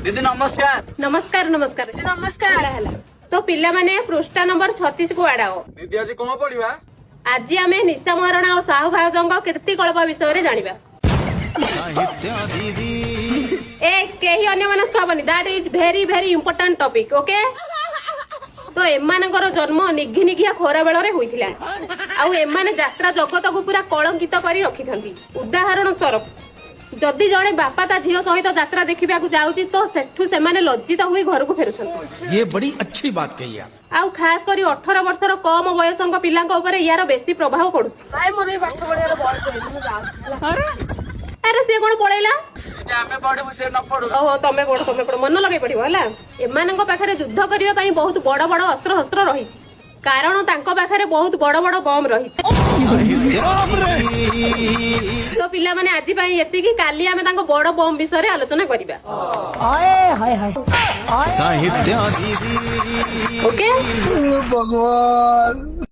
दीदी नमस्कार। नमस्कार नमस्कार दीदी नमस्कार। ହେଲା ହେଲା तो पिला माने पृष्ठा नंबर 36 को आड़ाओ। दीदी आज कौन पढ़ा? आज आमे निशा महाराणा और साहू भाउजଙ୍କ कीर्ति कल्प विषय रे जानिबा। ए केही अन्य मनस्क हबनी, that is very very important topic. Okay तो एमानकर जन्म निघी निघिया खोरा बेल रे होइथिला आउ एमाने यात्रा जगत को पूरा कलंकित करी रखिछंती। उदाहरण स्वरूप जदि जड़े बापा ता झील सहित यात्रा देखा जाऊँगी तो सेठू से लज्जित हुई घर को फेरुछंती। ये बड़ी अच्छी बात कही आप। आउ खास करी 18 वर्षर कम वयस्क पिलांक उपरे यार बेसी प्रभाव पड़ुछि। भाई मोर भी पाठ पढ़ियार बयस होइछि मु जाऊ। अरे सी कौन पळैला? दीदी आमे पढ़े से न पढ़ू। ओहो तमे पढ़ मन लगे पड़िबो हला। एमानक पाखरे युद्ध करिया पई बहुत बड़ बड़ अस्त्र शस्त्र रहिछि, कारण तांको पाखरे बहुत बड़ बड़ बम रहिछि। तो पिला माने आज पई एतिकी, काली आमे तांको बड़ बम विषय रे आलोचना करिबा। हाय हाय हाय साहित्य ओके भगवान।